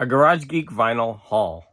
A Garage Geek vinyl haul.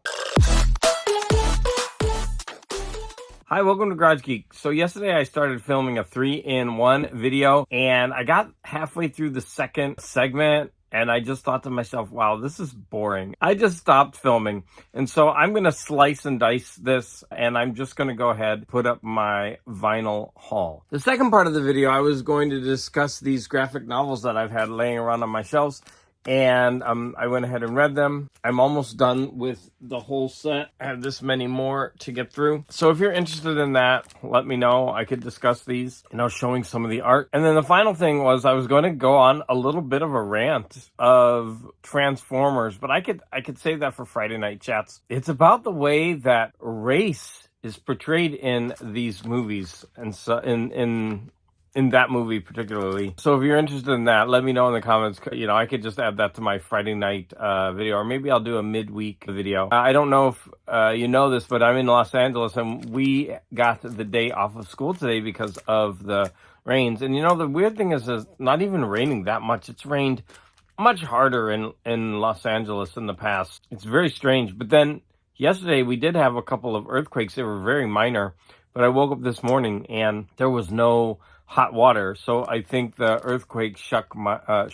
Hi, welcome to Garage Geek. So yesterday I started filming a 3-in-1 video and I got halfway through the second segment and I just thought to myself, wow, this is boring. I just stopped filming. And so I'm going to slice and dice this and I'm just going to go ahead and put up my vinyl haul. The second part of the video, I was going to discuss these graphic novels that I've had laying around on my shelves. And I went ahead and read them. I'm almost done with the whole set. I have this many more to get through. So if you're interested in that, let me know. I could discuss these, showing some of the art. And then the final thing was I was going to go on a little bit of a rant of Transformers, but I could save that for Friday night chats. It's about the way that race is portrayed in these movies, and so in that movie particularly. So if you're interested in that, let me know in the comments. I could just add that to my Friday night video, or maybe I'll do a midweek video. I don't know if you know this, but I'm in Los Angeles and we got the day off of school today because of the rains. And the weird thing is it's not even raining that much. It's rained much harder in Los Angeles in the past. It's very strange. But then yesterday we did have a couple of earthquakes. They were very minor, but I woke up this morning and there was no hot water, so I think the earthquake shook the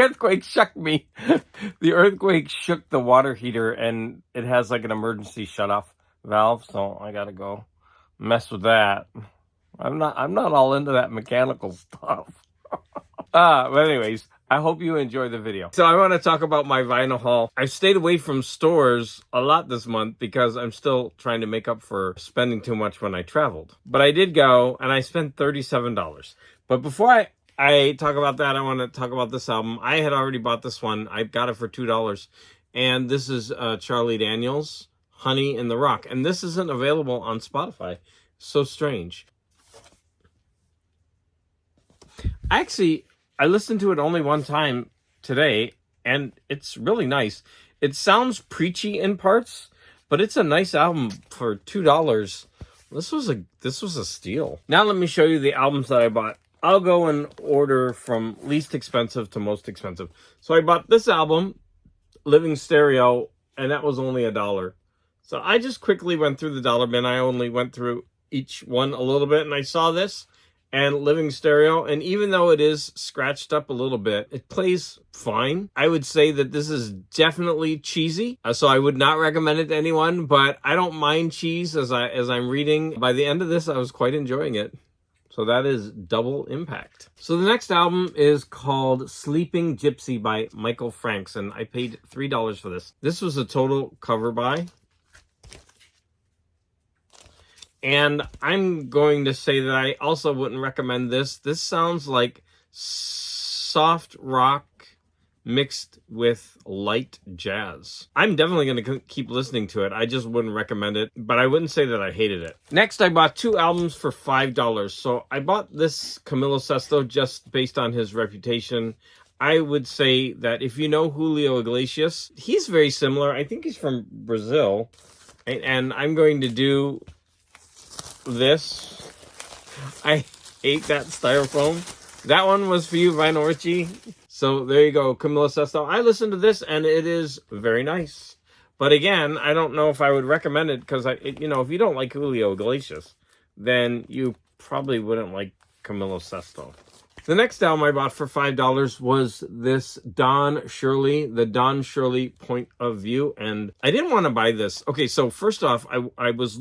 earthquake shook me. The earthquake shook the water heater, and it has like an emergency shutoff valve, so I gotta go mess with that. I'm not all into that mechanical stuff. But anyways, I hope you enjoy the video. So I want to talk about my vinyl haul. I stayed away from stores a lot this month because I'm still trying to make up for spending too much when I traveled. But I did go and I spent $37. But before I talk about that, I want to talk about this album. I had already bought this one. I got it for $2. And this is Charlie Daniels, Honey in the Rock. And this isn't available on Spotify. So strange. I listened to it only one time today, and it's really nice. It sounds preachy in parts, but it's a nice album for $2. This was a steal. Now let me show you the albums that I bought. I'll go in order from least expensive to most expensive. So I bought this album, Living Stereo, and that was only $1. So I just quickly went through the dollar bin. I only went through each one a little bit, and I saw this and Living Stereo, and even though it is scratched up a little bit, it plays fine. I would say that this is definitely cheesy, so I would not recommend it to anyone, but I don't mind cheese as I'm reading. By the end of this, I was quite enjoying it. So that is Double Impact. So the next album is called Sleeping Gypsy by Michael Franks, and I paid $3 for this. This was a total cover buy. And I'm going to say that I also wouldn't recommend this. This sounds like soft rock mixed with light jazz. I'm definitely going to keep listening to it. I just wouldn't recommend it, but I wouldn't say that I hated it. Next, I bought 2 albums for $5. So I bought this Camilo Sesto just based on his reputation. I would say that if you know Julio Iglesias, he's very similar. I think he's from Brazil. And I'm going to do this. I hate that styrofoam. That one was for you, Vinyl Richie. So there you go, Camilo Sesto. I listened to this and it is very nice. But again, I don't know if I would recommend it because if you don't like Julio Iglesias, then you probably wouldn't like Camilo Sesto. The next album I bought for $5 was this Don Shirley, the Don Shirley Point of View, and I didn't want to buy this. Okay, so first off, I was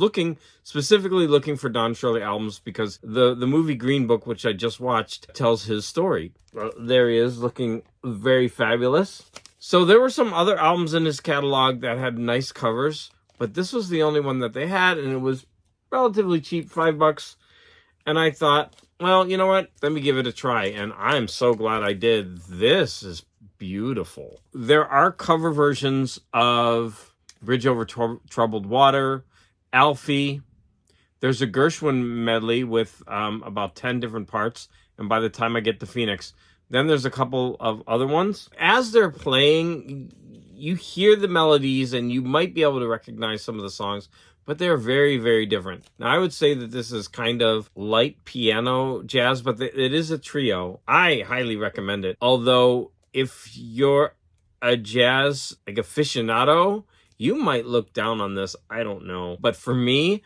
specifically looking for Don Shirley albums because the movie Green Book, which I just watched, tells his story. There he is, looking very fabulous. So there were some other albums in his catalog that had nice covers, but this was the only one that they had, and it was relatively cheap, $5. And I thought, well, you know what? Let me give it a try. And I'm so glad I did. This is beautiful. There are cover versions of Bridge Over Troubled Water, Alfie. There's a Gershwin medley with about 10 different parts. And by the time I get to Phoenix, then there's a couple of other ones. As they're playing, you hear the melodies and you might be able to recognize some of the songs, but they're very, very different. Now, I would say that this is kind of light piano jazz, but it is a trio. I highly recommend it. Although, if you're a jazz like aficionado, you might look down on this. I don't know. But for me,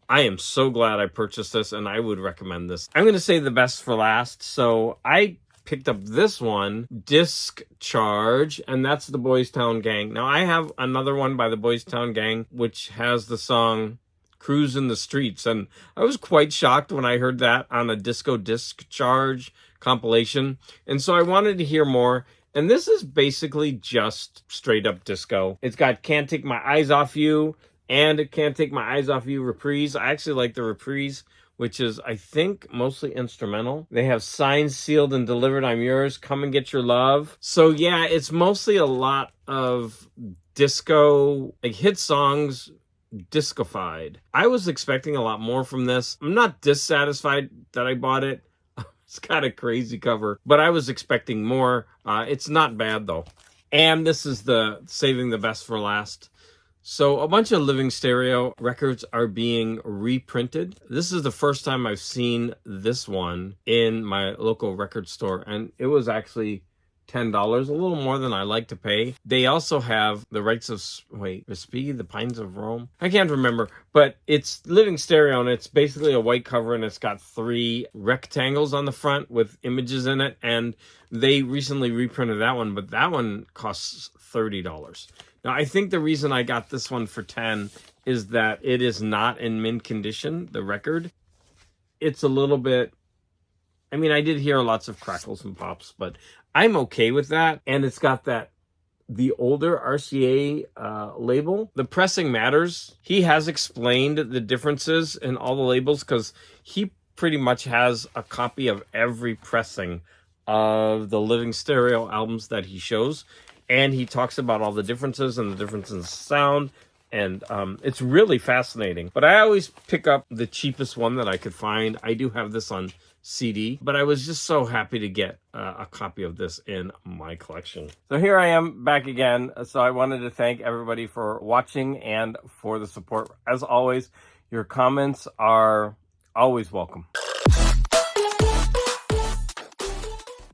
I am so glad I purchased this, and I would recommend this. I'm going to say the best for last. So I picked up this one, Disc Charge, and that's the Boys Town Gang. Now, I have another one by the Boys Town Gang, which has the song Cruise in the Streets, and I was quite shocked when I heard that on a Disco Disc Charge compilation, and so I wanted to hear more. And this is basically just straight up disco. It's got Can't Take My Eyes Off You and it Can't Take My Eyes Off You reprise. I actually like the reprise, which is, I think, mostly instrumental. They have Signed, Sealed, and Delivered, I'm Yours, Come and Get Your Love. So yeah, it's mostly a lot of disco, like hit songs, discofied. I was expecting a lot more from this. I'm not dissatisfied that I bought it. It's got a crazy cover, but I was expecting more. It's not bad though. And this is the saving the best for last. So a bunch of Living Stereo records are being reprinted. This is the first time I've seen this one in my local record store, and it was actually $10, a little more than I like to pay. They also have the rights of, Respighi, the Pines of Rome. I can't remember, but it's Living Stereo, and it's basically a white cover, and it's got 3 rectangles on the front with images in it, and they recently reprinted that one, but that one costs $30. Now, I think the reason I got this one for $10 is that it is not in mint condition, the record. It's a little bit, I mean, I did hear lots of crackles and pops, but I'm okay with that. And it's got the older RCA label. The pressing matters. He has explained the differences in all the labels because he pretty much has a copy of every pressing of the Living Stereo albums that he shows. And he talks about all the differences and the difference in sound. And it's really fascinating. But I always pick up the cheapest one that I could find. I do have this on CD, but I was just so happy to get a copy of this in my collection. So here I am back again. So I wanted to thank everybody for watching and for the support. As always, your comments are always welcome.